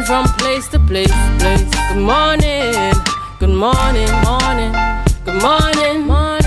from place to place. Good morning, good morning, morning, good morning, morning.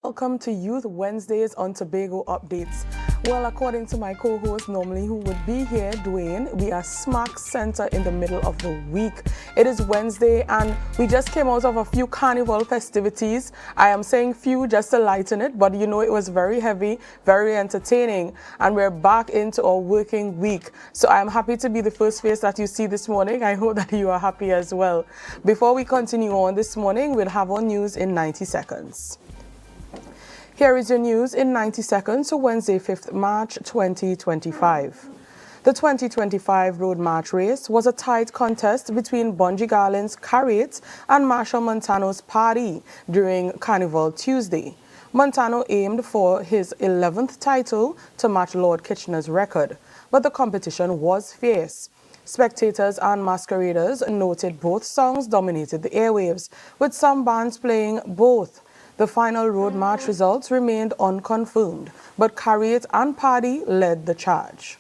Welcome to Youth Wednesdays on Tobago Updates. Well, according to my co-host normally who would be here, Dwayne, we are smack center in the middle of the week. It is Wednesday and we just came out of a few carnival festivities. I am saying few just to lighten it, but you know it was very heavy, very entertaining, and we're back into our working week. So I am happy to be the first face that you see this morning. I hope that you are happy as well. Before we continue on this morning, we'll have our news in 90 seconds. Here is your news in 90 seconds for Wednesday, 5th March 2025. The 2025 Road March race was a tight contest between Bungie Garland's Carriate and Marshall Montano's Party during Carnival Tuesday. Montano aimed for his 11th title to match Lord Kitchener's record, but the competition was fierce. Spectators and masqueraders noted both songs dominated the airwaves, with some bands playing both. The final Road March results remained unconfirmed, but Carriate and Party led the charge.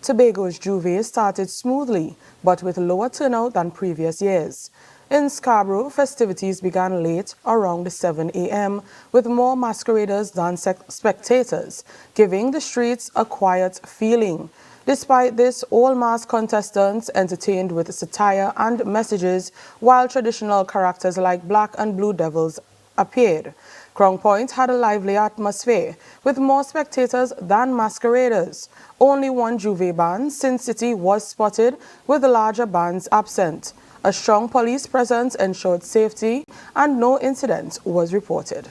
Tobago's Juve started smoothly, but with lower turnout than previous years. In Scarborough, festivities began late, around 7 a.m., with more masqueraders than spectators, giving the streets a quiet feeling. Despite this, all masked contestants entertained with satire and messages, while traditional characters like Black and Blue Devils appeared. Crown Point had a lively atmosphere, with more spectators than masqueraders. Only one Juve band, Sin City, was spotted, with the larger bands absent. A strong police presence ensured safety, and no incident was reported.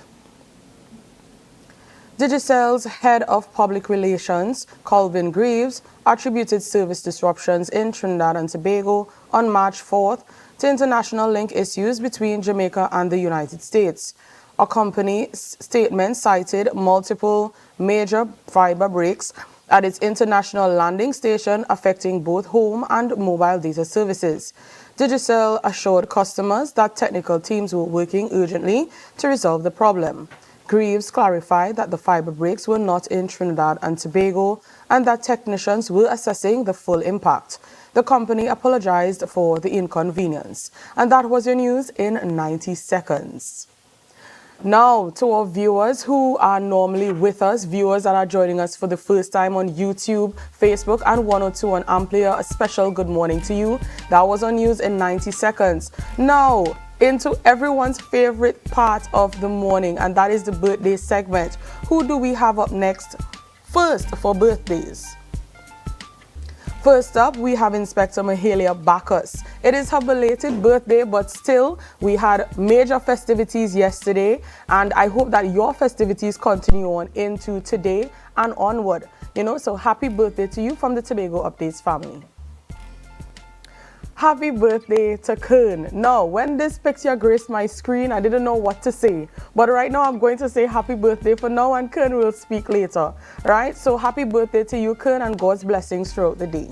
Digicel's head of public relations, Colvin Greaves, attributed service disruptions in Trinidad and Tobago on March 4th to international link issues between Jamaica and the United States. A company statement cited multiple major fiber breaks at its international landing station affecting both home and mobile data services. Digicel assured customers that technical teams were working urgently to resolve the problem. Greaves clarified that the fiber breaks were not in Trinidad and Tobago and that technicians were assessing the full impact. The company apologized for the inconvenience. And that was your news in 90 seconds. Now, to our viewers who are normally with us, viewers that are joining us for the first time on YouTube, Facebook, and 102 on AMPLIA, a special good morning to you. That was our news in 90 seconds. Now, into everyone's favorite part of the morning, and that is the birthday segment. Who do we have up next? First, for birthdays. First up, we have Inspector Mahalia Bacchus. It is her belated birthday, but still, we had major festivities yesterday, and I hope that your festivities continue on into today and onward. So happy birthday to you from the Tobago Updates family. Happy birthday to Kern. Now, when this picture graced my screen, I didn't know what to say. But right now, I'm going to say happy birthday for now, and Kern will speak later. Right? So happy birthday to you, Kern, and God's blessings throughout the day.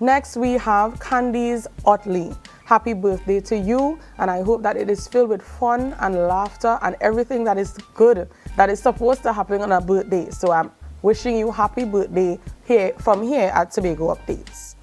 Next, we have Candice Otley. Happy birthday to you, and I hope that it is filled with fun and laughter and everything that is good that is supposed to happen on a birthday. So I'm wishing you happy birthday from here at Tobago Updates.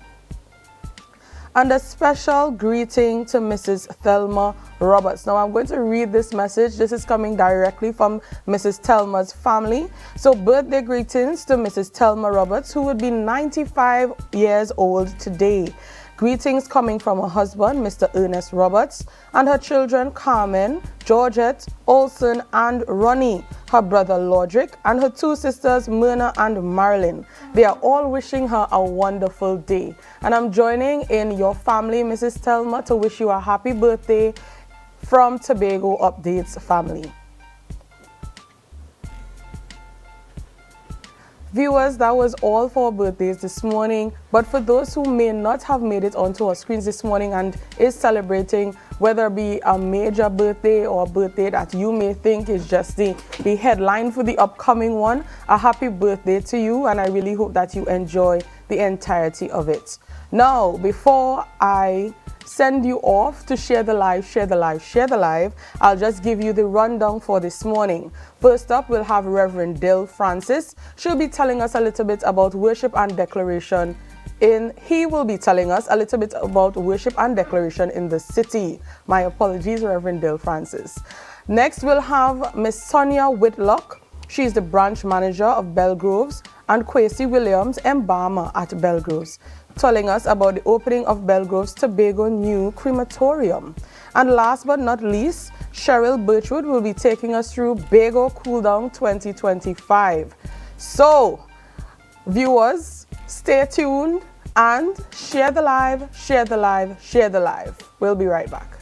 And a special greeting to Mrs. Thelma Roberts. Now, I'm going to read this message. This is coming directly from Mrs. Thelma's family. So, birthday greetings to Mrs. Thelma Roberts, who would be 95 years old today. Greetings coming from her husband, Mr. Ernest Roberts, and her children, Carmen, Georgette, Olson, and Ronnie, her brother, Lodrick, and her two sisters, Myrna and Marilyn. They are all wishing her a wonderful day. And I'm joining in your family, Mrs. Thelma, to wish you a happy birthday from Tobago Updates family. Viewers, that was all for our birthdays this morning. But for those who may not have made it onto our screens this morning and is celebrating, whether it be a major birthday or a birthday that you may think is just the headline for the upcoming one, a happy birthday to you, and I really hope that you enjoy the entirety of it. Now, before I send you off to share the live, share the live, share the live, I'll just give you the rundown for this morning. First up, we'll have Reverend Dill Francis. She'll be telling us a little bit about worship and declaration he will be telling us a little bit about worship and declaration in the city. My apologies, Reverend Dill Francis. Next, we'll have Miss Sonia Whitlock. She's the branch manager of Belgroves, and Kwesi Williams, embalmer at Belgroves, telling us about the opening of Belgroves Tobago new crematorium. And last but not least, Cheryl Birchwood will be taking us through Bago Cooldown 2025. So, viewers, stay tuned and share the live, share the live, share the live. We'll be right back.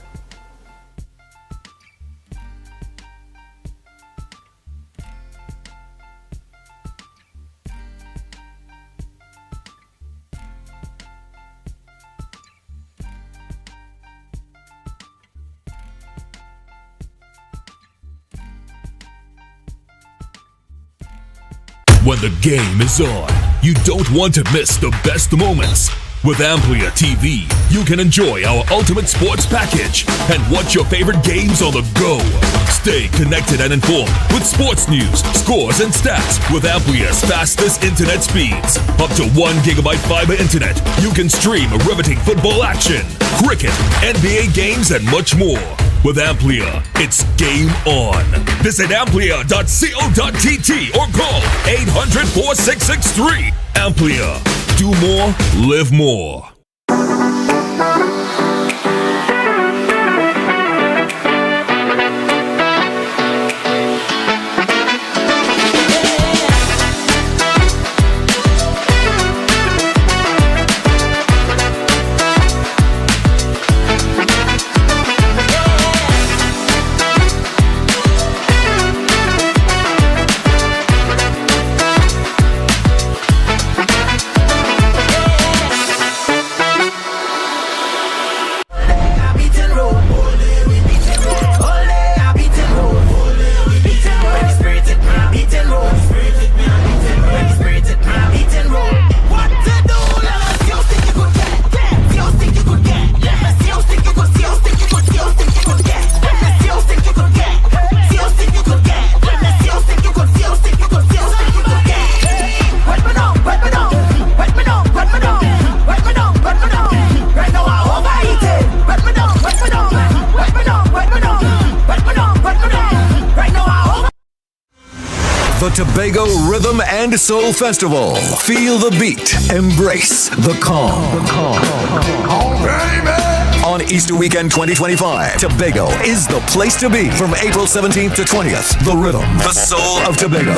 When the game is on, you don't want to miss the best moments. With AMPLIA TV, you can enjoy our ultimate sports package and watch your favorite games on the go. Stay connected and informed with sports news, scores, and stats with AMPLIA's fastest internet speeds. Up to 1 gigabyte fiber internet, you can stream riveting football action, cricket, NBA games, and much more. With AMPLIA, it's game on. Visit amplia.co.tt or call 800-4663. AMPLIA. Do more, live more. The Tobago Rhythm and Soul Festival. Feel the beat. Embrace the calm. On Easter Weekend 2025, Tobago is the place to be from April 17th to 20th. The Rhythm, the Soul of Tobago.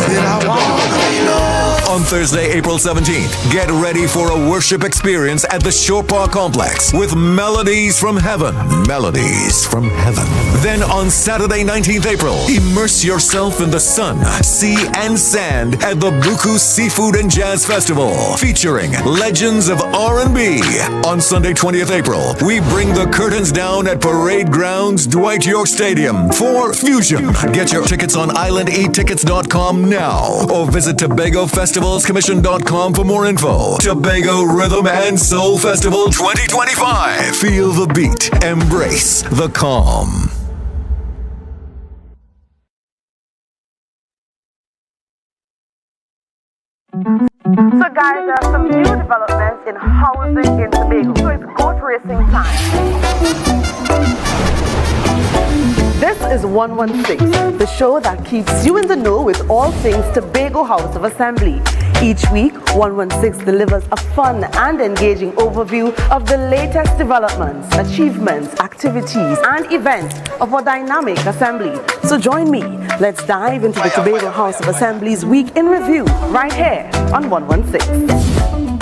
On Thursday, April 17th, get ready for a worship experience at the Shore Park Complex with Melodies from Heaven. Melodies from Heaven. Then on Saturday, 19th April, immerse yourself in the sun, sea, and sand at the Buku Seafood and Jazz Festival, featuring legends of R&B. On Sunday, 20th April, we bring the curtains down at Parade Grounds, Dwight York Stadium for Fusion. Get your tickets on islandetickets.com now or visit TobagoFestivalsCommission.com for more info. Tobago Rhythm and Soul Festival 2025. Feel the beat. Embrace the calm. So guys, there are some new developments in housing in Tobago. So it's goat racing time. This is 116, the show that keeps you in the know with all things Tobago House of Assembly. Each week, 116 delivers a fun and engaging overview of the latest developments, achievements, activities, and events of our dynamic assembly. So join me. Let's dive into the Tobago House of Assembly's Week in Review right here on 116.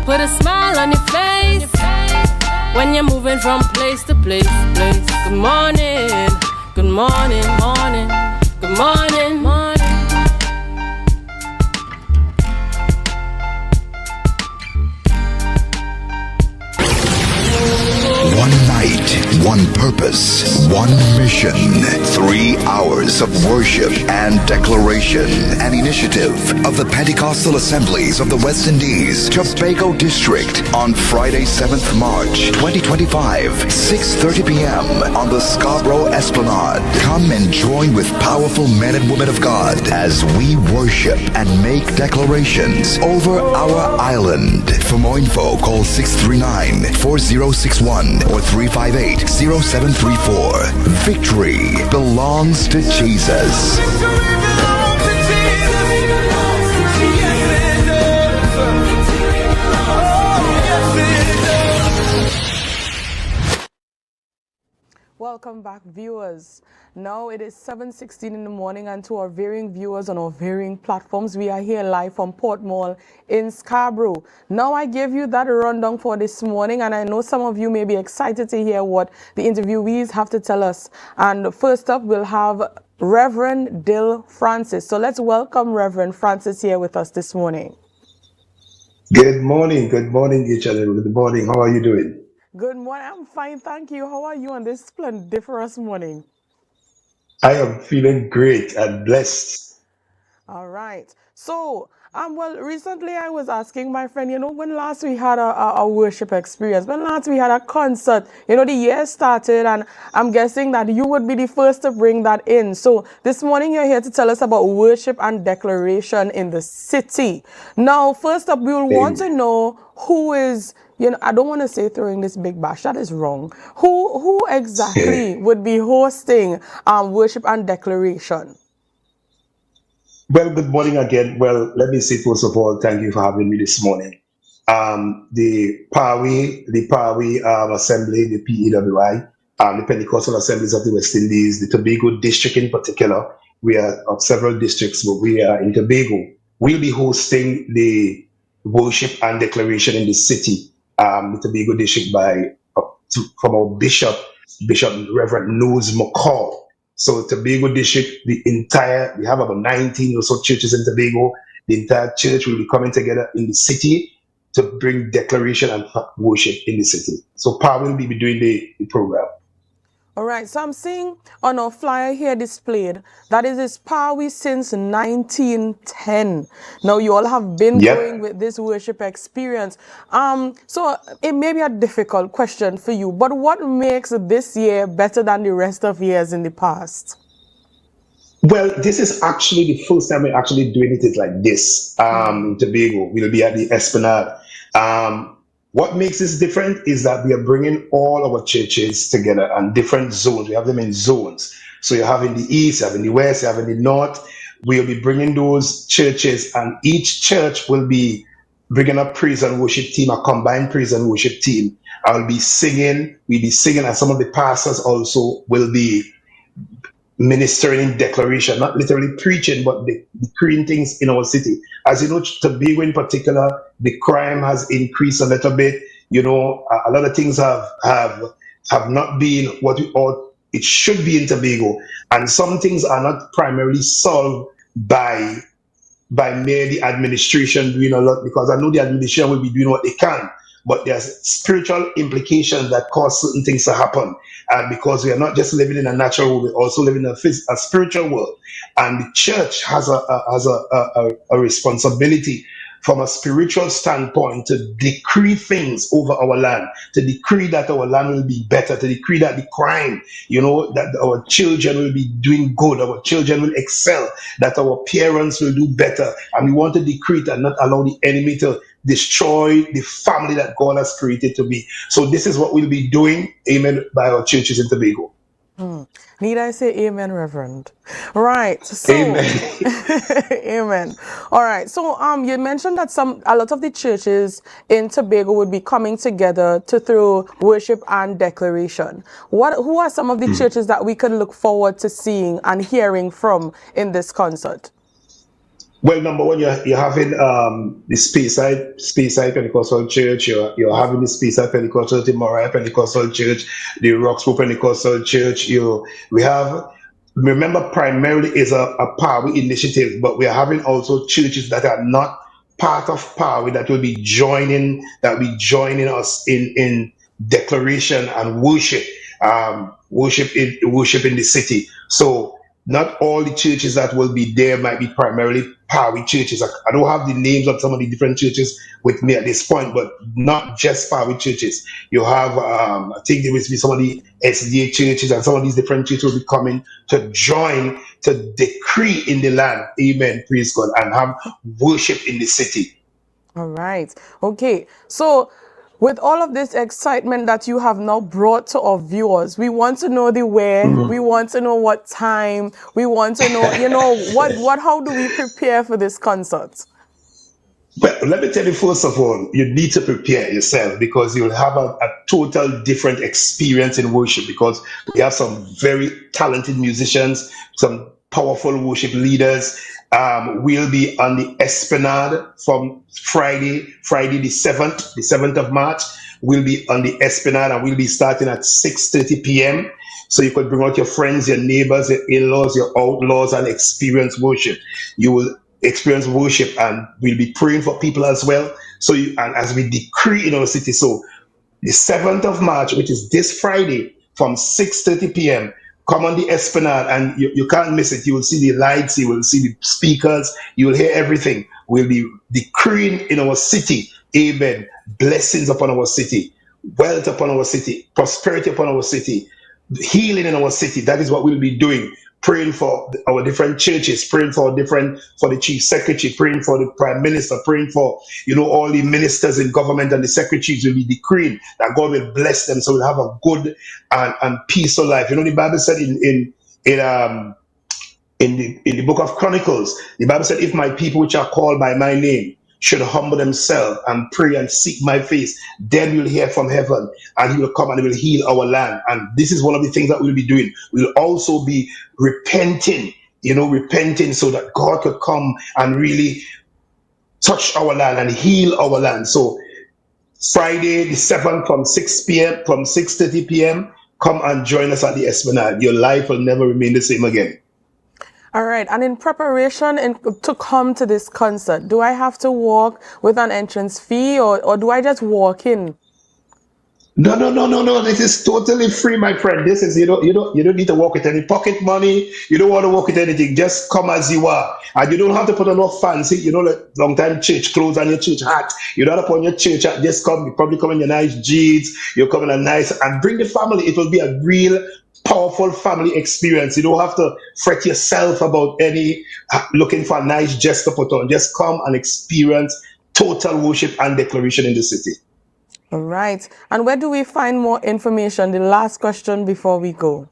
Put a smile on your face when you're moving from place to place. Good morning, good morning, morning, good morning, morning. One night service of worship and declaration, an initiative of the Pentecostal Assemblies of the West Indies, Tobago District, on Friday, 7th March, 2025, 6:30 p.m. on the Scarborough Esplanade. Come and join with powerful men and women of God as we worship and make declarations over our island. For more info, call 639-4061 or 358-0734. Victory belongs to Jesus. Welcome back, viewers. Now it is 7:16 in the morning, and to our varying viewers on our varying platforms, we are here live from Port Mall in Scarborough. Now I gave you that rundown for this morning, and I know some of you may be excited to hear what the interviewees have to tell us. And first up, we'll have Reverend Dill Francis. So let's welcome Reverend Francis here with us this morning. Good morning, each other. Good morning. How are you doing? Good morning. I'm fine, thank you. How are you on this splendiferous morning? I am feeling great and blessed. All right. So, well, recently I was asking my friend, when last we had a worship experience, when last we had a concert, the year started, and I'm guessing that you would be the first to bring that in. So this morning you're here to tell us about worship and declaration in the city. Now, first up, we will want to know who is, I don't want to say throwing this big bash, that is wrong. Who exactly would be hosting worship and declaration? Well, good morning again. Well, let me say first of all, thank you for having me this morning. The PAWI Assembly, the PEWI, the Pentecostal Assemblies of the West Indies, the Tobago District in particular, we are of several districts, but we are in Tobago. We'll be hosting the worship and declaration in the city, the Tobago District from our Bishop Reverend Nose McCall. So Tobago District, we have about 19 or so churches in Tobago. The entire church will be coming together in the city to bring declaration and worship in the city. So Pa will be doing the program. All right, so I'm seeing on our flyer here displayed that it is PAWI since 1910. Now, you all have been going with this worship experience. So it may be a difficult question for you, but what makes this year better than the rest of years in the past? Well, this is actually the first time we're actually doing it like this. In Tobago, we'll be at the Esplanade. What makes this different is that we are bringing all our churches together and different zones. We have them in zones. So you have in the east, you have in the west, you have in the north. We'll be bringing those churches, and each church will be bringing a praise and worship team, a combined praise and worship team. We'll be singing, and some of the pastors also will be ministering in declaration, not literally preaching, but decreeing things in our city. As you know, Tobago in particular, the crime has increased a little bit. A lot of things have not been what we ought it should be in Tobago, and some things are not primarily solved by merely administration doing a lot, because I know the administration will be doing what they can, but there's spiritual implications that cause certain things to happen. And because we are not just living in a natural world, we're also living in a spiritual world. And the church has a responsibility from a spiritual standpoint to decree things over our land, to decree that our land will be better, to decree that the crime, that our children will be doing good, our children will excel, that our parents will do better. And we want to decree it and not allow the enemy to destroy the family that God has created to be. So this is what we'll be doing, amen, by our churches in Tobago. Need I say amen, Reverend? Right. So, amen. Amen. All right. So, you mentioned that a lot of the churches in Tobago would be coming together to through worship and declaration. Who are some of the churches that we can look forward to seeing and hearing from in this concert? Well, number one, you're having the Speyside Pentecostal Church. You're having the Speyside Pentecostal, the Moriah Pentecostal Church, the Roxborough Pentecostal Church. Remember, primarily is a PAWI initiative, but we are having also churches that are not part of PAWI that will be joining us in declaration and worship in the city. So not all the churches that will be there might be primarily Power churches. I don't have the names of some of the different churches with me at this point, but not just Power churches. You have, I think there will be some of the SDA churches, and some of these different churches will be coming to join to decree in the land. Amen. Praise God. And have worship in the city. All right. Okay. So with all of this excitement that you have now brought to our viewers, we want to know the where, we want to know what time, we want to know, how do we prepare for this concert? Well, let me tell you, first of all, you need to prepare yourself, because you'll have a total different experience in worship, because we have some very talented musicians, some powerful worship leaders. We'll be on the Esplanade from Friday the 7th of March. We'll be on the Esplanade, and we'll be starting at 6:30 p.m. So you could bring out your friends, your neighbors, your in-laws, your outlaws, and experience worship. You will experience worship, and we'll be praying for people as well. So and as we decree in our city, so the 7th of March, which is this Friday from 6:30 p.m., come on the Esplanade, and you can't miss it. You will see the lights, you will see the speakers, you will hear everything. We'll be decreeing in our city, amen, blessings upon our city, wealth upon our city, prosperity upon our city, healing in our city. That is what we'll be doing. Praying for our different churches, praying for the chief secretary, praying for the prime minister, praying for, all the ministers in government and the secretaries. Will be decreeing that God will bless them, so we'll have a good and peaceful life. The Bible said in the book of Chronicles, the Bible said, if my people which are called by my name should humble themselves and pray and seek my face, then you'll hear from heaven, and he will come and he will heal our land. And this is one of the things that we'll be doing. We'll also be repenting so that God could come and really touch our land and heal our land. So Friday the 7th from 6:30 p.m., come and join us at the Esplanade. Your life will never remain the same again. All right. And in preparation to come to this concert, do I have to walk with an entrance fee, or do I just walk in? No. This is totally free, my friend. This is you don't need to walk with any pocket money. You don't want to walk with anything. Just come as you are, and you don't have to put on no fancy, like long time church clothes and your church hat. You don't have to put on your church hat. Just come. You probably come in your nice jeans. You come in a nice, and bring the family. It will be a real powerful family experience. You don't have to fret yourself about looking for a nice dress to put on. Just come and experience total worship and declaration in the city. All right. And where do we find more information? The last question before we go.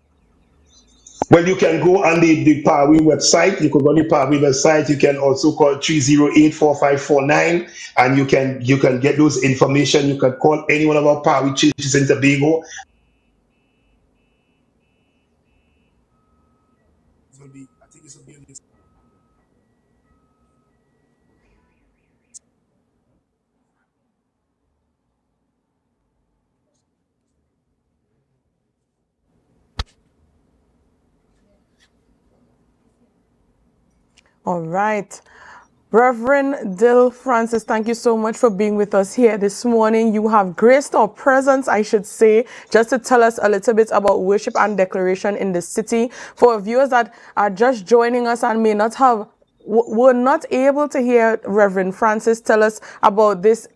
Well, you can go on the Parwe website. You could go on the Parwe website. You can also call 308-4549, and you can get those information. You can call any one of our Parwe churches in Tobago. All right. Reverend Dill Francis, thank you so much for being with us here this morning. You have graced our presence, I should say, just to tell us a little bit about worship and declaration in the city. For viewers that are just joining us and may not were not able to hear Reverend Francis tell us about this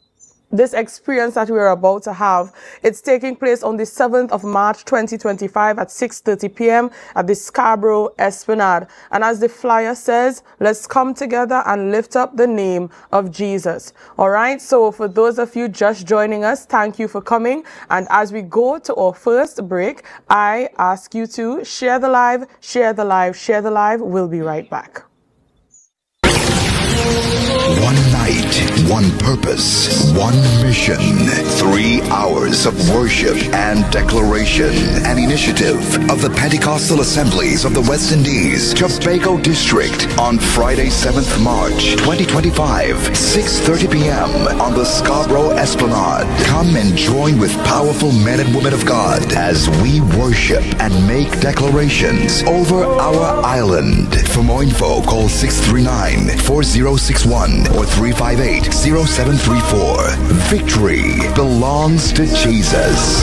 experience that we're about to have. It's taking place on the 7th of March 2025 at 6:30 p.m. at the Scarborough Esplanade. And as the flyer says, let's come together and lift up the name of Jesus. All right. So for those of you just joining us, thank you for coming. And as we go to our first break, I ask you to share the live, share the live, share the live. We'll be right back. One night, one purpose, one mission. 3 hours of worship and declaration. An initiative of the Pentecostal Assemblies of the West Indies, Tobago District, on Friday, 7th March, 2025, 6:30 p.m. on the Scarborough Esplanade. Come and join with powerful men and women of God as we worship and make declarations over our island. For more info, call 639-4061 or 358-0734. Victory belongs to Jesus.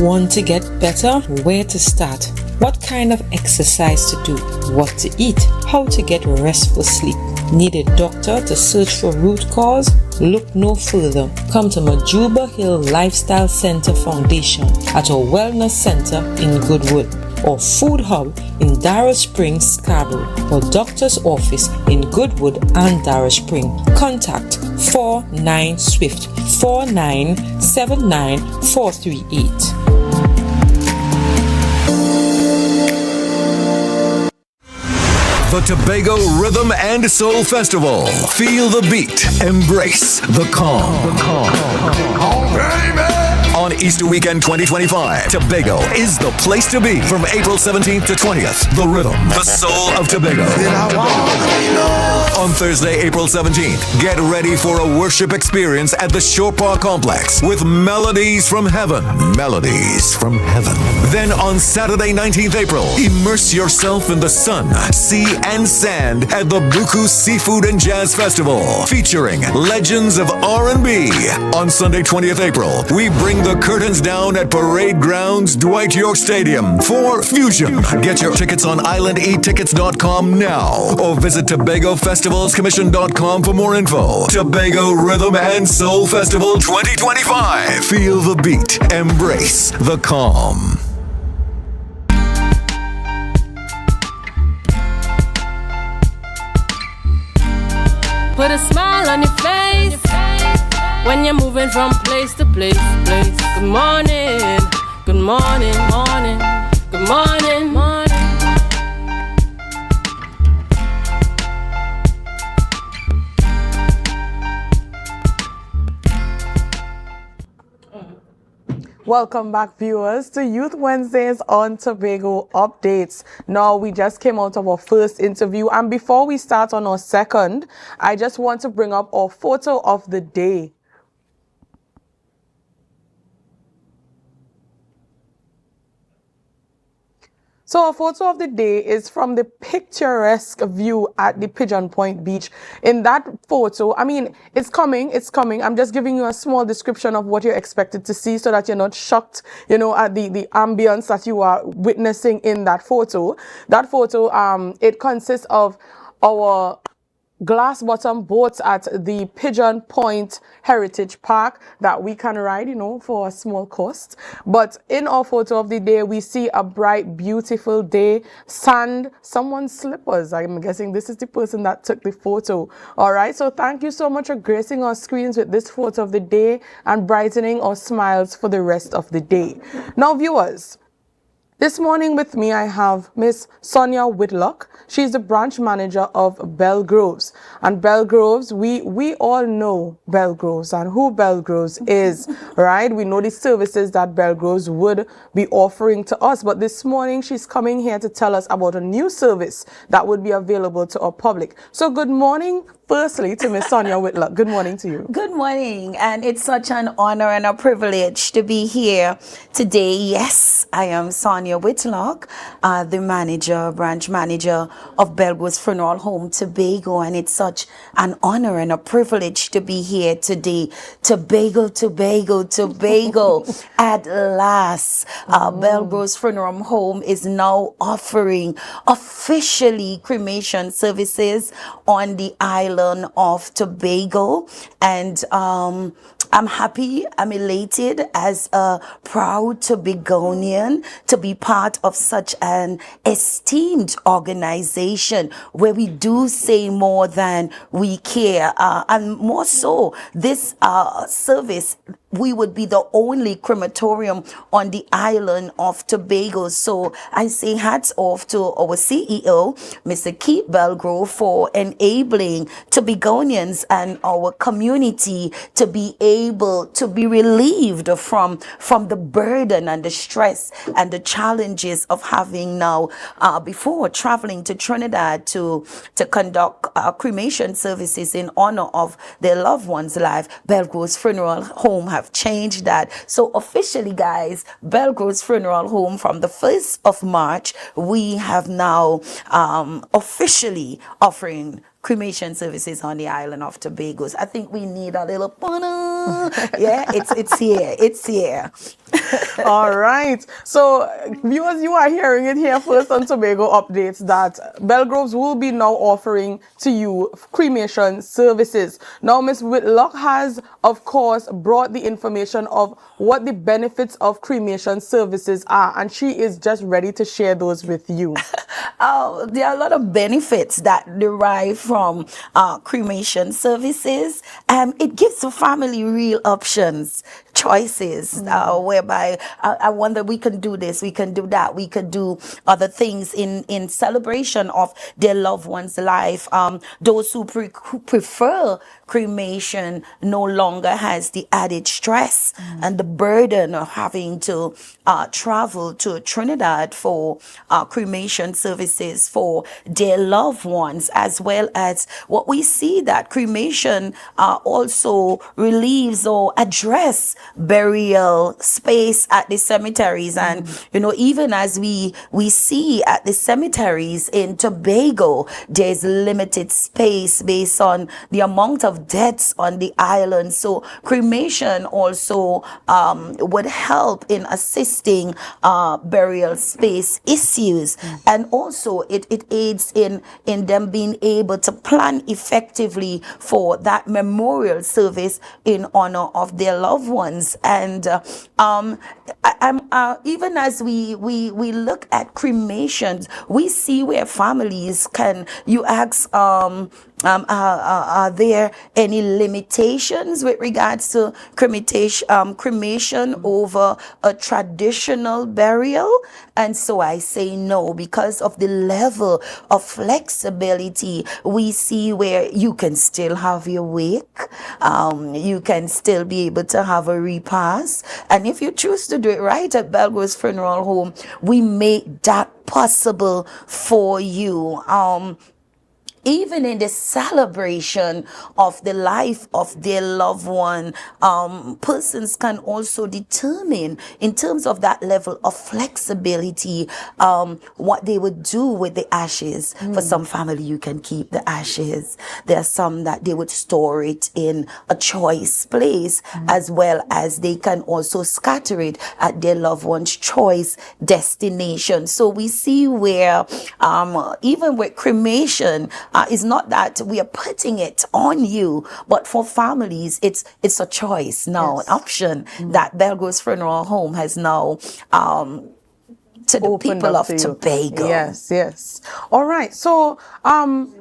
Want to get better? Where to start? What kind of exercise to do? What to eat? How to get restful sleep? Need a doctor to search for root cause? Look no further. Come to Majuba Hill Lifestyle Center Foundation at our Wellness Center in Goodwood, or Food Hub in Darrow Springs, Scarborough, or Doctor's Office in Goodwood and Darrow Spring. Contact 49 Swift 4979 438. The Tobago Rhythm and Soul Festival. Feel the beat. Embrace the calm. On Easter weekend 2025, Tobago is the place to be from April 17th to 20th. The rhythm, the soul of Tobago. On Thursday, April 17th, get ready for a worship experience at the Shore Park Complex with melodies from heaven. Melodies from heaven. Then on Saturday, 19th April, immerse yourself in the sun, sea, and sand at the Buku Seafood and Jazz Festival, featuring legends of R&B. On Sunday, 20th April, we bring the curtains down at Parade Grounds, Dwight York Stadium for Fusion. Get your tickets on islandetickets.com now or visit TobagoFestivalsCommission.com for more info. Tobago Rhythm and Soul Festival 2025. Feel the beat. Embrace the calm. Put a smile on your face when you're moving from place to place. Good morning, good morning, morning, good morning, morning. Welcome back, viewers, to Youth Wednesdays on Tobago Updates. Now, we just came out of our first interview, and before we start on our second, I just want to bring up our photo of the day. So a photo of the day is from the picturesque view at the Pigeon Point Beach. In that photo, I mean, it's coming. I'm just giving you a small description of what you're expected to see so that you're not shocked, you know, at the ambience that you are witnessing in that photo. That photo, it consists of our glass bottom boats at the Pigeon Point Heritage Park that we can ride, you know, for a small cost. But in our photo of the day, we see a bright, beautiful day, sand, someone's slippers. I'm guessing this is the person that took the photo. All right. So thank you so much for gracing our screens with this photo of the day and brightening our smiles for the rest of the day. Now, viewers, this morning with me, I have Miss Sonia Whitlock. She's the branch manager of Belgroves. And Belgroves, we all know Belgroves and who Belgroves is, right? We know the services that Belgroves would be offering to us. But this morning, she's coming here to tell us about a new service that would be available to our public. So good morning, firstly, to Miss Sonia Whitlock. Good morning to you. Good morning. And it's such an honor and a privilege to be here today. Yes, I am Sonia Whitlock, the branch manager of Belgroves Funeral Home Tobago, and it's such an honor and a privilege to be here today. Tobago at last. Belgroves Funeral Home is now offering officially cremation services on the island of Tobago, and I'm happy, I'm elated as a proud Tobagonian to be part of such an esteemed organization where we do say more than we care. And more so, this service, we would be the only crematorium on the island of Tobago. So I say hats off to our CEO, Mr. Keith Belgrove, for enabling Tobagonians and our community to be able to be relieved from the burden and the stress and the challenges of having now, before traveling to Trinidad to conduct cremation services in honor of their loved one's life. Belgroves Funeral Home have changed that. So officially, guys, Belgroves Funeral Home from the 1st of March, we have now officially offering cremation services on the island of Tobago. I think we need a little yeah, it's here. It's here. All right. So, viewers, you are hearing it here first on Tobago Updates that Belgroves will be now offering to you cremation services. Now, Ms. Whitlock has, of course, brought the information of what the benefits of cremation services are, and she is just ready to share those with you. There are a lot of benefits that derive from cremation services. It gives the family real options, choices, whereby I wonder, we can do this, we can do that, we can do other things in celebration of their loved one's life. Those who prefer cremation no longer has the added stress and the burden of having to travel to Trinidad for cremation services for their loved ones, as well as what we see that cremation also relieves or address burial space at the cemeteries. And even as we see at the cemeteries in Tobago, there's limited space based on the amount of deaths on the island. So cremation also would help in assisting burial space issues, and also it aids in them being able to plan effectively for that memorial service in honor of their loved ones. And even as we look at cremations, we see where families can, you ask, are there any limitations with regards to cremation over a traditional burial? And so I say no, because of the level of flexibility we see where you can still have your wake, you can still be able to have a repast, and if you choose to do it right at Bago's Funeral Home, we make that possible for you. Even in the celebration of the life of their loved one, persons can also determine, in terms of that level of flexibility, what they would do with the ashes. For some family, you can keep the ashes. There are some that they would store it in a choice place, as well as they can also scatter it at their loved one's choice destination. So we see where, even with cremation, it's not that we are putting it on you, but for families, it's a choice now, an option that Bago's Funeral Home has now to the people of Tobago. Yes. All right. So,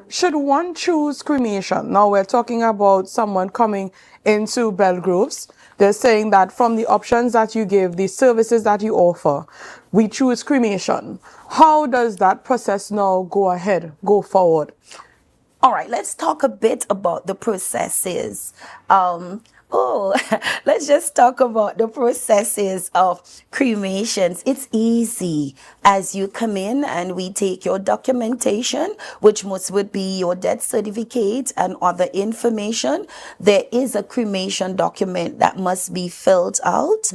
should one choose cremation? Now we're talking about someone coming into Belgroves. They're saying that from the options that you give, the services that you offer, we choose cremation. How does that process now go forward? All right, let's talk a bit about the processes. Let's just talk about the processes of cremations. It's easy. As you come in and we take your documentation, which most would be your death certificate and other information, there is a cremation document that must be filled out,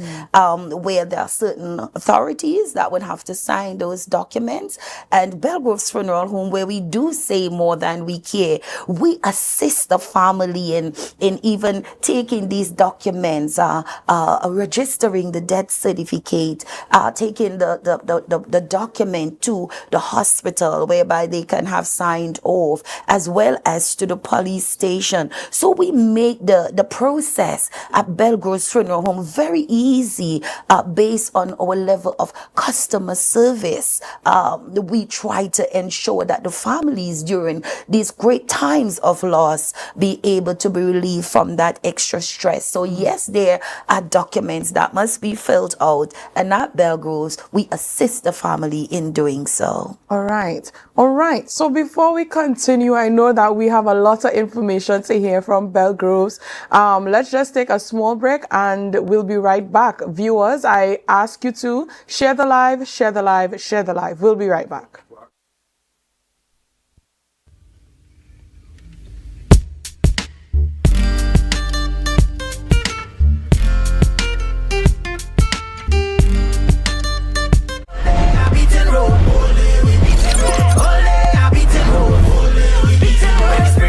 where there are certain authorities that would have to sign those documents. And Bago's Funeral Home, where we do say more than we care, we assist the family in even taking these documents, registering the death certificate, taking the document to the hospital whereby they can have signed off, as well as to the police station. So we make the process at Bago's Funeral Home very easy, based on our level of customer service. We try to ensure that the families during these great times of loss be able to be relieved from that extra stress. So yes, there are documents that must be filled out, and at Bago's, we assist the family in doing so. All right. So before we continue, I know that we have a lot of information to hear from Bago's. Let's just take a small break and we'll be right back. Viewers, I ask you to share the live. We'll be right back. When the spring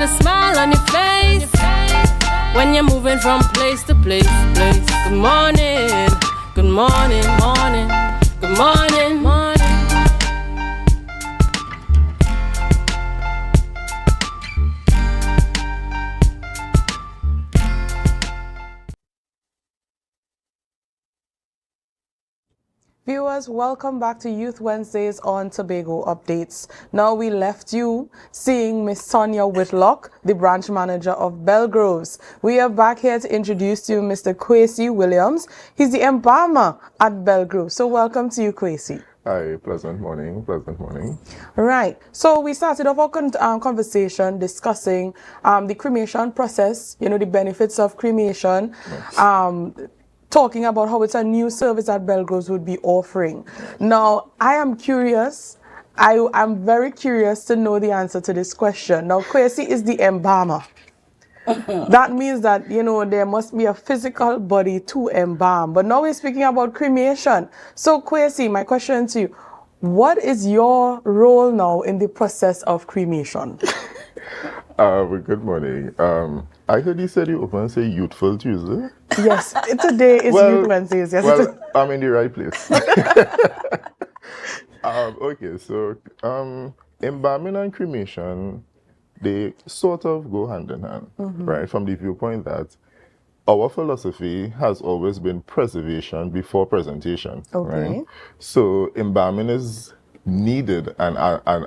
a smile on your face when you're moving from place to place. Good morning, good morning, morning, good morning, morning. Viewers, welcome back to Youth Wednesdays on Tobago Updates. Now we left you seeing Miss Sonia Whitlock, the branch manager of Belgroves. We are back here to introduce to you Mr. Kwesi Williams. He's the embalmer at Belgroves. So welcome to you, Kwesi. Hi, pleasant morning, pleasant morning. Right. So we started off our conversation discussing the cremation process, you know, the benefits of cremation. Yes. Talking about how it's a new service that Belgroves would be offering. Now, I am curious. I'm very curious to know the answer to this question. Now, Kwesi is the embalmer. That means that, you know, there must be a physical body to embalm. But now we're speaking about cremation. So, Kwesi, my question to you, what is your role now in the process of cremation? Good morning. I heard you said you often say Youthful Tuesday. Yes, today is Youth Wednesdays. Yes, well, I'm in the right place. Okay, so embalming and cremation, they sort of go hand in hand, right? From the viewpoint that our philosophy has always been preservation before presentation, right? So embalming is needed and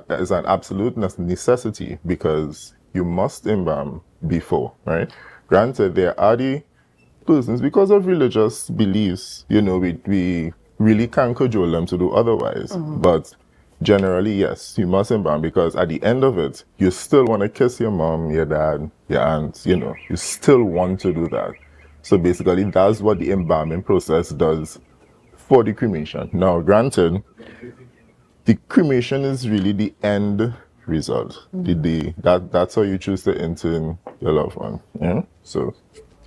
is an absolute necessity because you must embalm before, right? Granted, there are the persons, because of religious beliefs, you know, we really can't cajole them to do otherwise. But generally, yes, you must embalm because at the end of it, you still want to kiss your mom, your dad, your aunt, you know, you still want to do that. So basically, that's what the embalming process does for the cremation. Now, granted, the cremation is really the end result. That's how you choose to intern your loved one. Yeah. So,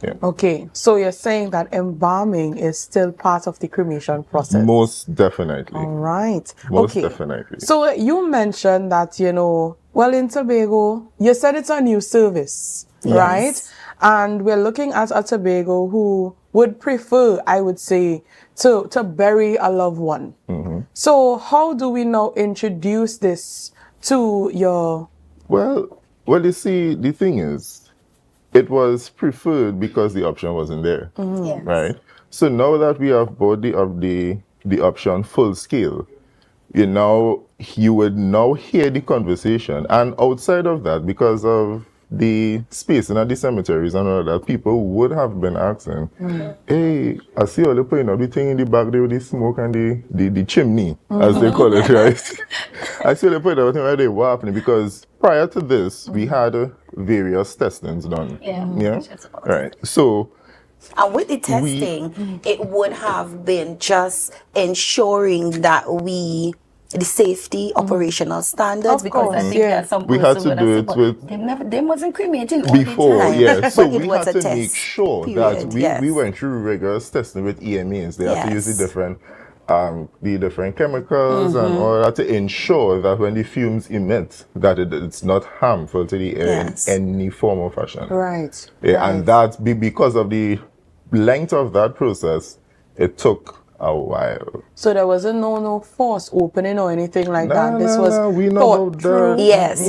yeah. Okay. So you're saying that embalming is still part of the cremation process? Most definitely. All right. Most definitely. So you mentioned that, you know, well, in Tobago, you said it's a new service, right? And we're looking at a Tobago who would prefer, I would say, to bury a loved one. So how do we now introduce this to your... Well, you see, the thing is, it was preferred because the option wasn't there, right? So now that we have bought the option full scale, you would now hear the conversation. And outside of that, because of the space in the cemeteries and all that, people would have been asking, hey, I see all the putting up the thing in the back there with the smoke and the chimney, as they call it, right? I see all the putting up right there, what happening? Because prior to this, we had various testings done. Yeah? Right. So, and with the testing, it would have been just ensuring that the safety operational standards, because I think there are some we had to do it with they wasn't cremating before, all the time. yeah. So but we had to make sure that we went through rigorous testing with EMAs. They had to use the different chemicals and all that to ensure that when the fumes emit, that it's not harmful to the air in any form or fashion. Right. Yeah, and that because of the length of that process, it took a while. So there wasn't no force opening or anything like that. This was thought through. Yes.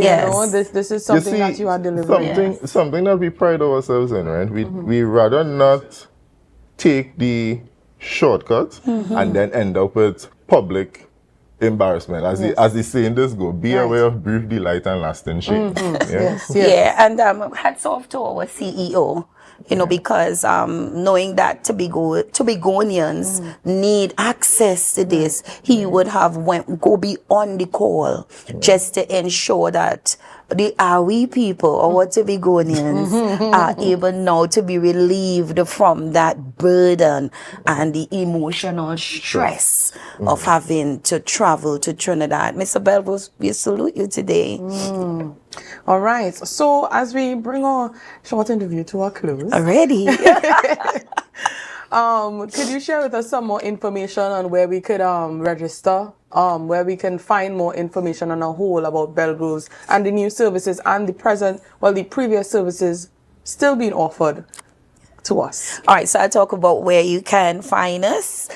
This is something that you are delivering. Something that we pride ourselves in, right? We rather not take the shortcut and then end up with public embarrassment. As the saying does go, be aware of brief delight and lasting shame. And hats off to our CEO. You know, because knowing that Tobagonians need access to this, he would have go beyond the call just to ensure that the Awi people, our Tobagonians, are able now to be relieved from that burden and the emotional stress of having to travel to Trinidad. Mr. Belvos, we salute you today. All right. So as we bring our short interview to a close. Already? Could you share with us some more information on where we could register where we can find more information on a whole about Belgroves and the new services and the previous services still being offered to us. All right, so I'll talk about where you can find us.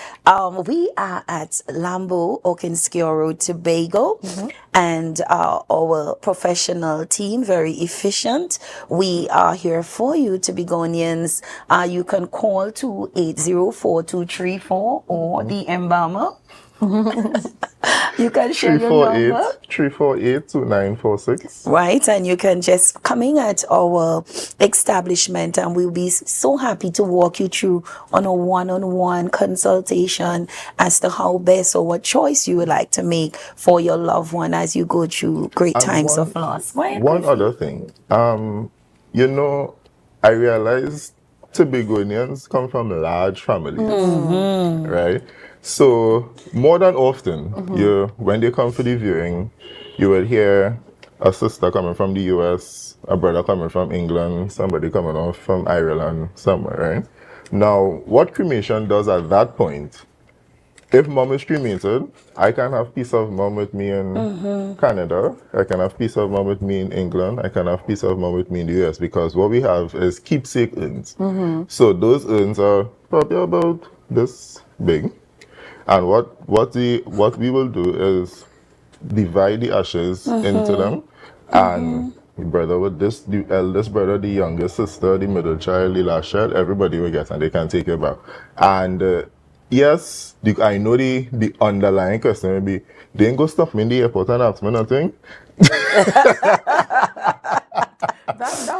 We are at Lambo, Okinskio Road, Tobago, and our professional team, very efficient. We are here for you, Tobagonians. You can call 280-4234 or the Embalmer. You can share your number. 348-2946. Right, and you can just come in at our establishment and we'll be so happy to walk you through on a one-on-one consultation as to how best or what choice you would like to make for your loved one as you go through great times of loss. One other thing, you know, I realized Tobagonians come from large families, right? So more than often, when they come for the viewing, you will hear a sister coming from the US, a brother coming from England, somebody coming off from Ireland, somewhere, right? Now, what cremation does at that point, if mom is cremated, I can have piece of mom with me in Canada, I can have piece of mom with me in England, I can have piece of mom with me in the US, because what we have is keepsake urns. So those urns are probably about this big. And what we will do is divide the ashes into them, and the brother with this, the eldest brother, the youngest sister, the middle child, the last child, everybody will get, and they can take it back. And yes, I know the underlying question will be, they ain't go stop me in the airport and ask me nothing. That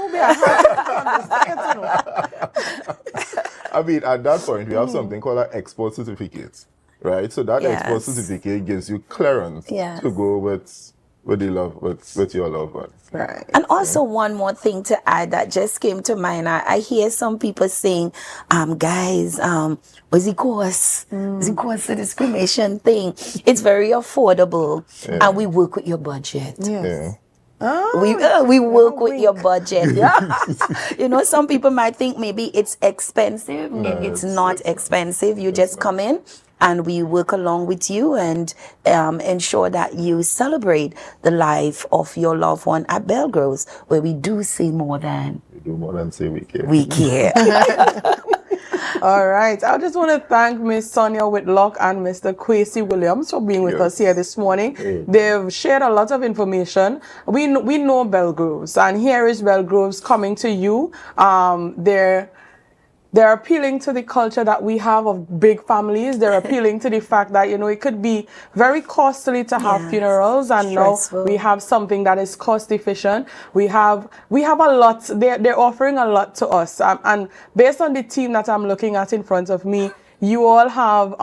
would be a hard conversation. I mean, at that point, we have something called an export certificate. Right, so that export certificate gives you clearance to go with your loved one. Right. And also one more thing to add that just came to mind. I hear some people saying, guys, what's the cost? What's the cost of this cremation thing? It's very affordable, and we work with your budget. Yes. We work with your budget. You know, some people might think maybe it's expensive. It's not expensive. You just come in and we work along with you and ensure that you celebrate the life of your loved one at Belgroves, where we do say more than... We do more than say we care. We care. All right. I just want to thank Miss Sonia Whitlock and Mr. Kwesi Williams for being with us here this morning. They've shared a lot of information. We know Belgroves, and here is Belgroves coming to you. They're appealing to the culture that we have of big families. They're appealing to the fact that, you know, it could be very costly to have funerals, and stressful. now we have something that is cost efficient. We have a lot. They're offering a lot to us. And based on the team that I'm looking at in front of me, you all have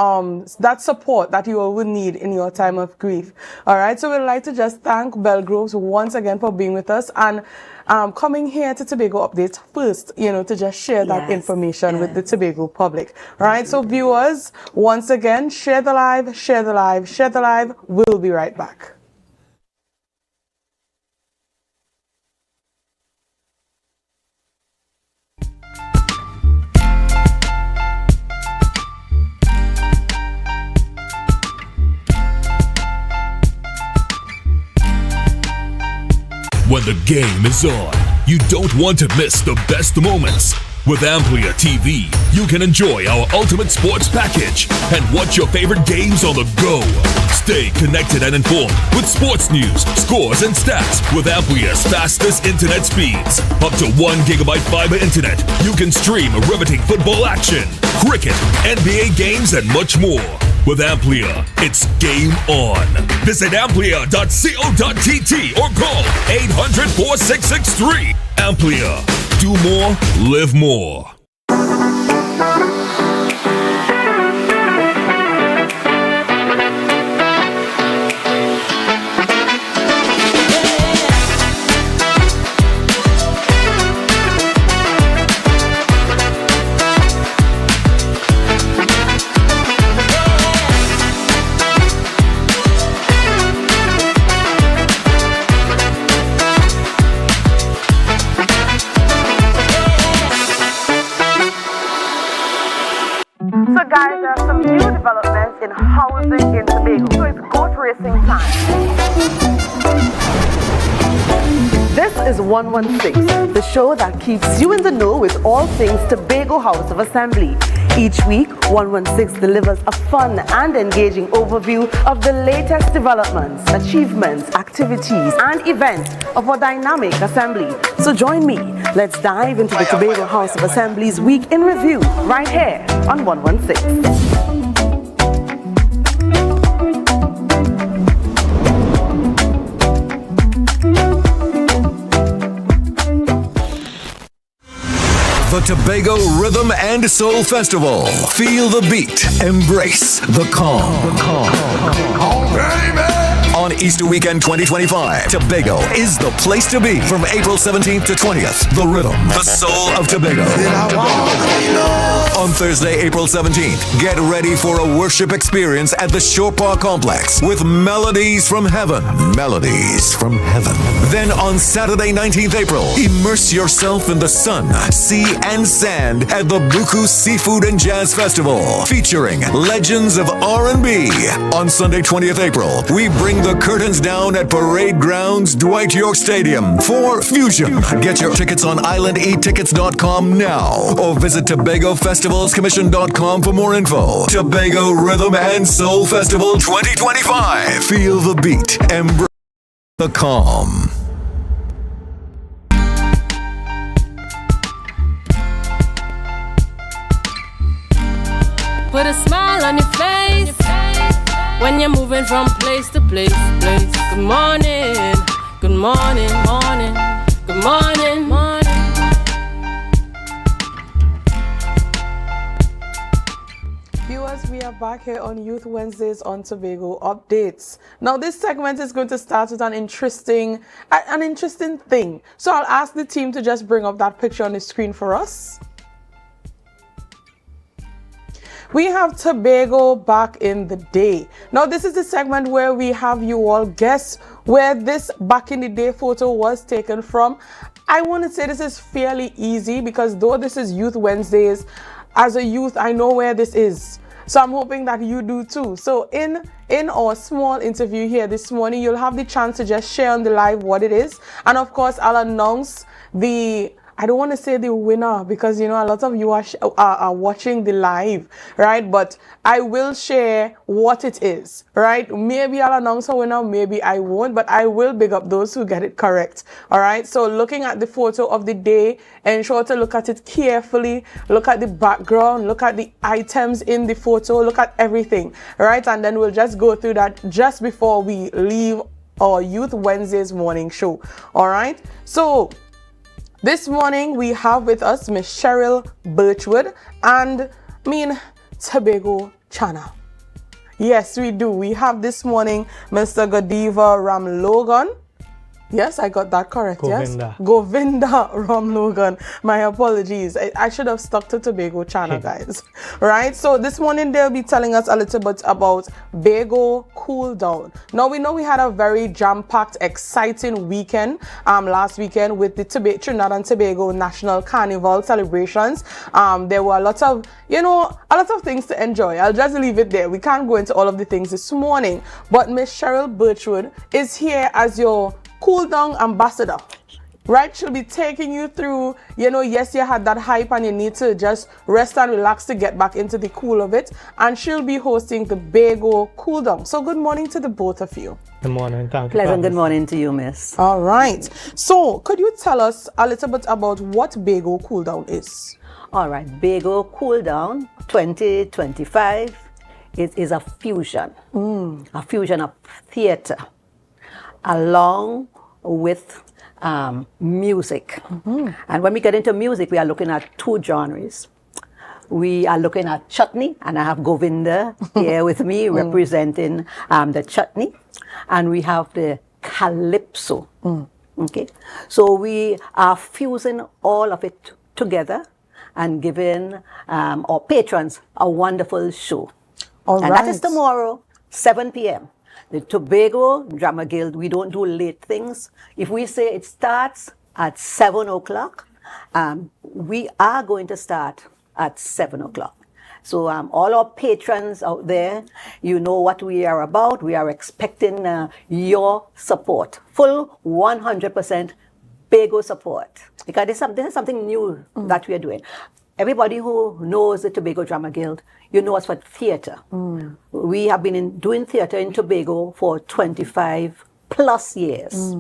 that support that you all would need in your time of grief. All right. So we'd like to just thank Belgroves once again for being with us and coming here to Tobago Updates first, you know, to just share that information with the Tobago public. All right. So viewers, once again, share the live, share the live, share the live. We'll be right back. When the game is on, you don't want to miss the best moments. With AMPLIA TV, you can enjoy our ultimate sports package and watch your favorite games on the go. Stay connected and informed with sports news, scores, and stats with AMPLIA's fastest internet speeds. Up to 1 gigabyte fiber internet, you can stream riveting football action, cricket, NBA games, and much more. With AMPLIA, it's game on. Visit amplia.co.tt or call 800-4663. AMPLIA. Do more, live more. missing time. This is 116, the show that keeps you in the know with all things Tobago House of Assembly. Each week, 116 delivers a fun and engaging overview of the latest developments, achievements, activities, and events of our dynamic assembly. So join me. Let's dive into the Tobago House of Assembly's Week in Review right here on 116. The Tobago Rhythm and Soul Festival. Feel the beat. Embrace the calm. On Easter Weekend 2025, Tobago is the place to be. From April 17th to 20th, the rhythm, the soul of Tobago. On Thursday, April 17th, get ready for a worship experience at the Shore Park Complex with melodies from heaven. Melodies from heaven. Then on Saturday, 19th April, immerse yourself in the sun, sea, and sand at the Buku Seafood and Jazz Festival, featuring legends of R&B. On Sunday, 20th April, we bring the curtains down at Parade Grounds, Dwight York Stadium for Fusion. Get your tickets on islandetickets.com now or visit TobagoFestivalsCommission.com for more info. Tobago Rhythm and Soul Festival 2025. Feel the beat. Embrace the calm. Put a smile on your face when you're moving from place to place. Good morning, good morning, morning, good morning, morning. Viewers, we are back here on Youth Wednesdays on Tobago Updates. Now, this segment is going to start with an interesting thing. So I'll ask the team to just bring up that picture on the screen for us. We have Tobago back in the day. Now, this is the segment where we have you all guess where this back in the day photo was taken from. I want to say this is fairly easy because though this is Youth Wednesdays, as a youth, I know where this is. So I'm hoping that you do too. So in our small interview here this morning, you'll have the chance to just share on the live what it is. And of course, I'll announce I don't want to say the winner because, you know, a lot of you are watching the live, right? But I will share what it is, right? Maybe I'll announce a winner, maybe I won't, but I will big up those who get it correct, all right? So looking at the photo of the day, ensure to look at it carefully, look at the background, look at the items in the photo, look at everything, all right? And then we'll just go through that just before we leave our Youth Wednesdays morning show, all right? So this morning, we have with us Miss Cheryl Birchwood and Tobago Chana. Yes, we do. We have this morning Mr. Godiva Ramlogan. Yes, I got that correct. Govinda. Yes, Govinda Ramlogan. My apologies. I should have stuck to Tobago Chana, guys. Right? So this morning they'll be telling us a little bit about Bago Cooldown. Now we know we had a very jam-packed, exciting weekend last weekend with the Trinidad and Tobago National Carnival celebrations. There were a lot of things to enjoy. I'll just leave it there. We can't go into all of the things this morning. But Miss Cheryl Birchwood is here as your Cool Down ambassador, right? She'll be taking you through, yes, you had that hype and you need to just rest and relax to get back into the cool of it. And she'll be hosting the Bago Cooldown. So good morning to the both of you. Good morning. Thank you. Pleasant good morning to you, miss. All right. So could you tell us a little bit about what Bago Cooldown is? All right. Bago Cooldown 2025 is a fusion. A fusion of theater along with music. And when we get into music, we are looking at two genres. We are looking at chutney, and I have Govinda here with me representing the chutney. And we have the calypso. Okay, so we are fusing all of it together and giving our patrons a wonderful show. All and right. that is tomorrow, 7 p.m. The Tobago Drama Guild, we don't do late things. If we say it starts at 7 o'clock, we are going to start at 7 o'clock. So all our patrons out there, you know what we are about. We are expecting your support, full 100% Bago support, because this is something new that we are doing. Everybody who knows the Tobago Drama Guild, you know us for theatre. We have been doing theatre in Tobago for 25 plus years.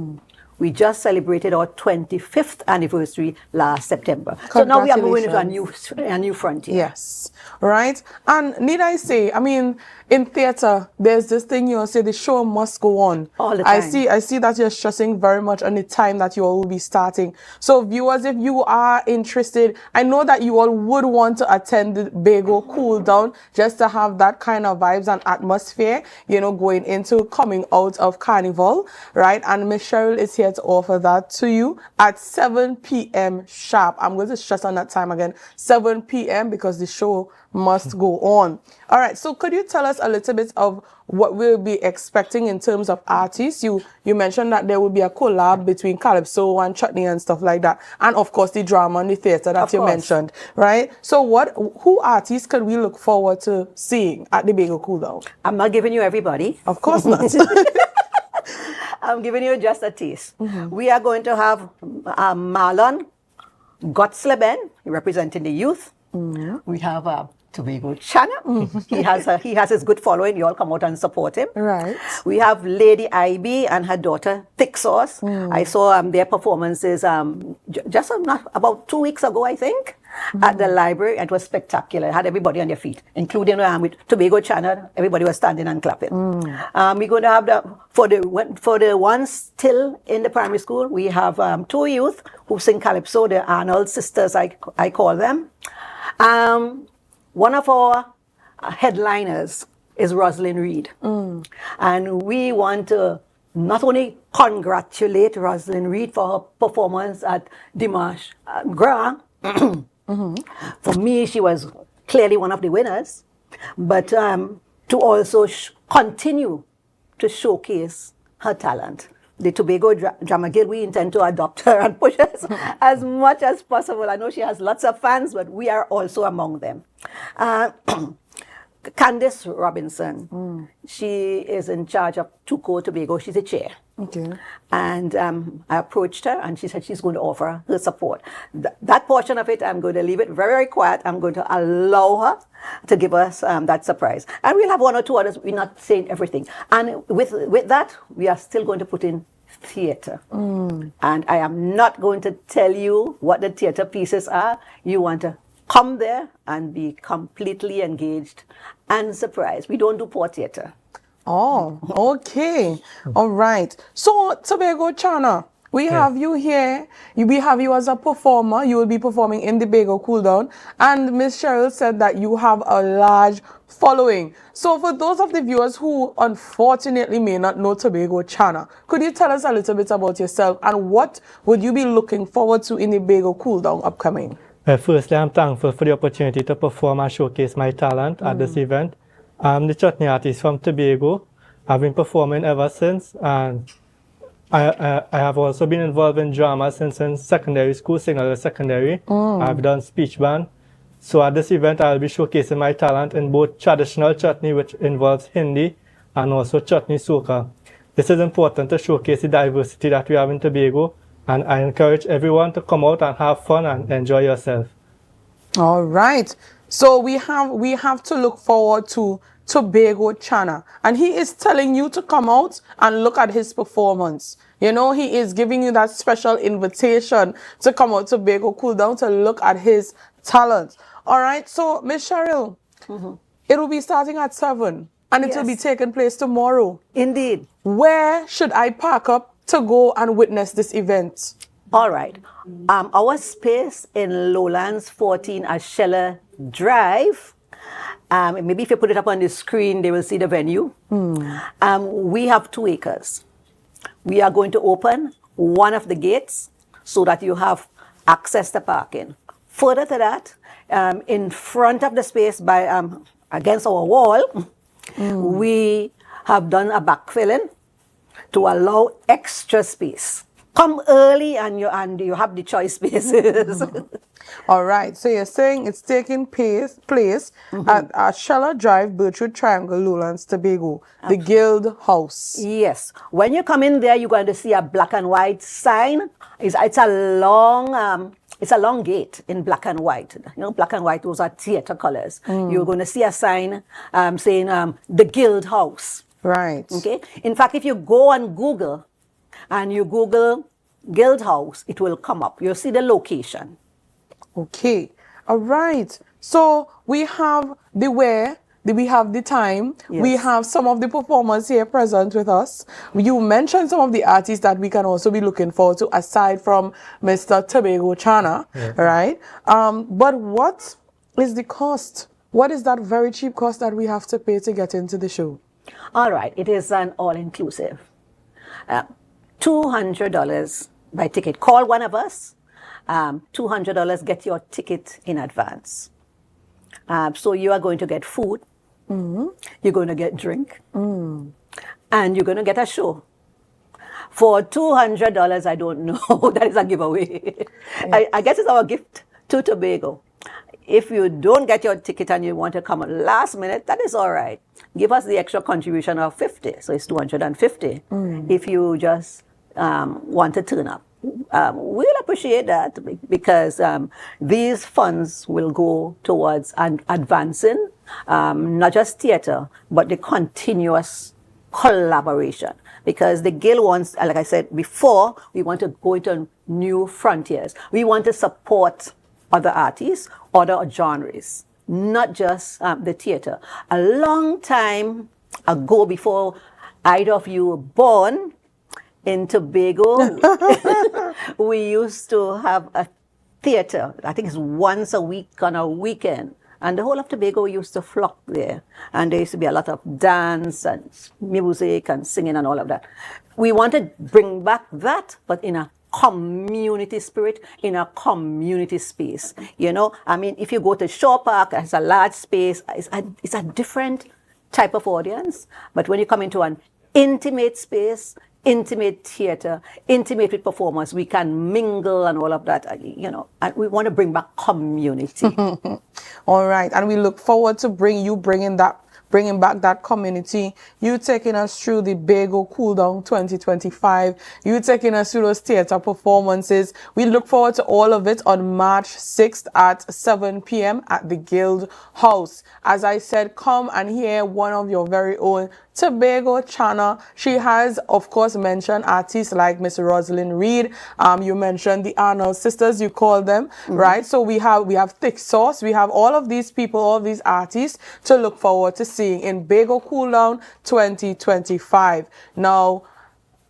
We just celebrated our 25th anniversary last September. So now we are moving into a new frontier. Yes, right. And need I say, I mean, in theatre, there's this thing you say the show must go on. All the time. I see that you're stressing very much on the time that you all will be starting. So viewers, if you are interested, I know that you all would want to attend the Bago Cooldown just to have that kind of vibes and atmosphere, you know, going into coming out of Carnival, right? And Miss Cheryl is here to offer that to you at 7 p.m. sharp. I'm going to stress on that time again, 7 p.m. because the show must go on. All right, so could you tell us a little bit of what we'll be expecting in terms of artists? You mentioned that there will be a collab between Calypso and Chutney and stuff like that, and of course the drama and the theatre that you mentioned, right? So who artists could we look forward to seeing at the Bago Cooldown? I'm not giving you everybody. Of course not. I'm giving you just a taste. We are going to have Marlon Gotsleben representing the youth. We have Tobago Chana. He has his good following. You all come out and support him. Right. We have Lady Ivy and her daughter Thick Sauce. I saw their performances just about 2 weeks ago, I think, at the library. It was spectacular. It had everybody on their feet, including with Tobago Chana. Everybody was standing and clapping. We're going to have for the ones still in the primary school, we have 2 youth who sing Calypso, the Arnold sisters, I call them. One of our headliners is Rosalind Reed. And we want to not only congratulate Rosalind Reed for her performance at Dimanche Gras. For me, she was clearly one of the winners, but to also continue to showcase her talent. The Tobago Drama Guild, we intend to adopt her and push us as much as possible. I know she has lots of fans, but we are also among them. Candice Robinson, she is in charge of Tuco Tobago. She's a chair. Okay. And I approached her and she said she's going to offer her support. That portion of it, I'm going to leave it very, very quiet. I'm going to allow her to give us that surprise. And we'll have 1 or 2 others. We're not saying everything. And with that, we are still going to put in theatre. And I am not going to tell you what the theatre pieces are. You want to come there and be completely engaged and surprised. We don't do poor theatre. Oh, okay. All right. So, Tobago Chana, we have you here. We have you as a performer. You will be performing in the Bago Cooldown. And Miss Cheryl said that you have a large following. So, for those of the viewers who unfortunately may not know Tobago Chana, could you tell us a little bit about yourself and what would you be looking forward to in the Bago Cooldown upcoming? Firstly, I'm thankful for the opportunity to perform and showcase my talent at this event. I'm the chutney artist from Tobago. I've been performing ever since, and I have also been involved in drama since in secondary school, Signal Secondary. I've done speech band. So at this event, I'll be showcasing my talent in both traditional chutney, which involves Hindi, and also chutney soca. This is important to showcase the diversity that we have in Tobago, and I encourage everyone to come out and have fun and enjoy yourself. All right. So we have to look forward to Tobago Chana, and he is telling you to come out and look at his performance. You know, he is giving you that special invitation to come out to Bago Cooldown to look at his talent. All right. So Miss Cheryl, it will be starting at 7, and it will be taking place tomorrow. Indeed. Where should I park up to go and witness this event? All right. Our space in Lowlands 14 at Scheller Drive. Maybe if you put it up on the screen, they will see the venue. We have 2 acres. We are going to open one of the gates so that you have access to parking. Further to that, in front of the space by against our wall, we have done a backfilling to allow extra space. come early and you have the choice spaces. All right. So you're saying it's taking place at Shella Drive, Birchwood Triangle, Lowlands, Tobago, the Guild House. Yes. When you come in there, you're going to see a black and white sign. It's a long gate in black and white. You know, black and white, those are theater colors. You're going to see a sign saying the Guild House. Right. Okay. In fact, if you go on Google and you Google Guild House, it will come up. You'll see the location. Okay. All right. So we have we have the time. Yes. We have some of the performers here present with us. You mentioned some of the artists that we can also be looking forward to aside from Mr. Tobago Chana, right? But what is the cost? What is that very cheap cost that we have to pay to get into the show? All right. It is an all-inclusive. $200 by ticket. Call one of us. $200, get your ticket in advance. So you are going to get food, you're going to get drink, and you're going to get a show. For $200, I don't know, that is a giveaway. I guess it's our gift to Tobago. If you don't get your ticket and you want to come last minute, that is all right. Give us the extra contribution of $50, so it's $250. If you just want to turn up. We'll appreciate that because these funds will go towards advancing not just theater, but the continuous collaboration. Because the Guild wants, like I said before, we want to go into new frontiers. We want to support other artists, other genres, not just the theater. A long time ago, before either of you were born, in Tobago, we used to have a theater. I think it's once a week on a weekend. And the whole of Tobago used to flock there. And there used to be a lot of dance and music and singing and all of that. We want to bring back that, but in a community spirit, in a community space. You know, I mean, if you go to Shaw Park, it's a large space. It's a different type of audience. But when you come into an intimate space, intimate theater, intimate with performers, we can mingle and all of that, you know, and we want to bring back community. All right, and we look forward to bringing back that community. You taking us through the Bago Cooldown 2025. You taking us through those theater performances. We look forward to all of it on March 6th at 7 p.m. at the Guild House. As I said, come and hear one of your very own Tobago Chana. She has, of course, mentioned artists like Miss Rosalind Reed. You mentioned the Arnold sisters, you call them, right? So we have Thick Sauce. We have all of these people, all of these artists to look forward to seeing in Bago Cooldown 2025. Now,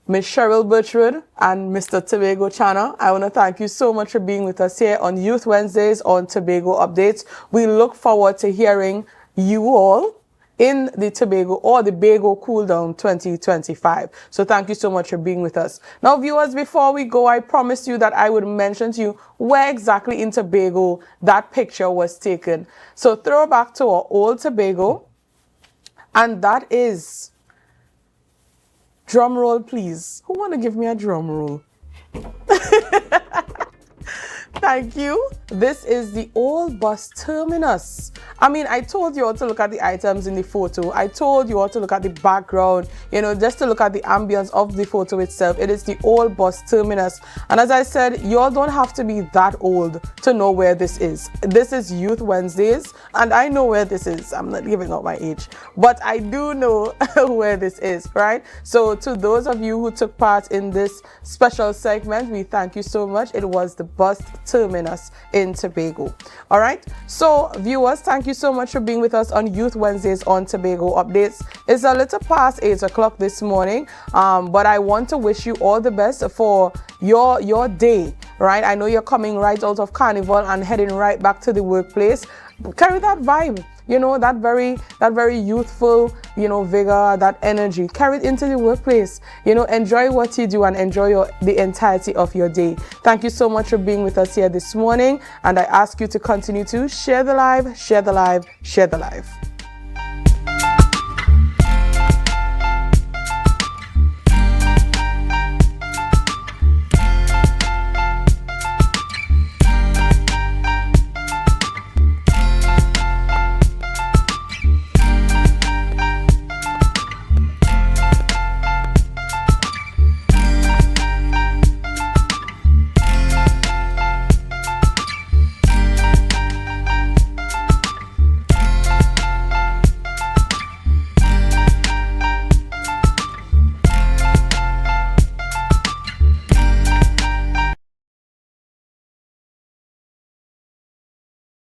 Miss Cheryl Birchwood and Mr. Tobago Chana, I want to thank you so much for being with us here on Youth Wednesdays on Tobago Updates. We look forward to hearing you all in the Tobago or the Bago Cooldown 2025. So thank you so much for being with us. Now, viewers, before we go, I promised you that I would mention to you where exactly in Tobago that picture was taken. So throw back to our old Tobago, and that is, drum roll please. Who want to give me a drum roll? Thank you. This is the old bus terminus. I mean, I told you all to look at the items in the photo. I told you all to look at the background, you know, just to look at the ambience of the photo itself. It is the old bus terminus. And as I said, you all don't have to be that old to know where this is. This is Youth Wednesdays, and I know where this is. I'm not giving out my age, but I do know where this is, right? So to those of you who took part in this special segment, we thank you so much. It was the bus terminus in Tobago. All right, so viewers, thank you so much for being with us on Youth Wednesdays on Tobago Updates. It's a little past 8 o'clock this morning, but I want to wish you all the best for your day, right? I know you're coming right out of Carnival and heading right back to the workplace. Carry that vibe, you know, that very youthful, you know, vigor, that energy. Carry it into the workplace. You know, enjoy what you do and enjoy the entirety of your day. Thank you so much for being with us here this morning, and I ask you to continue to share the live, share the live, share the live.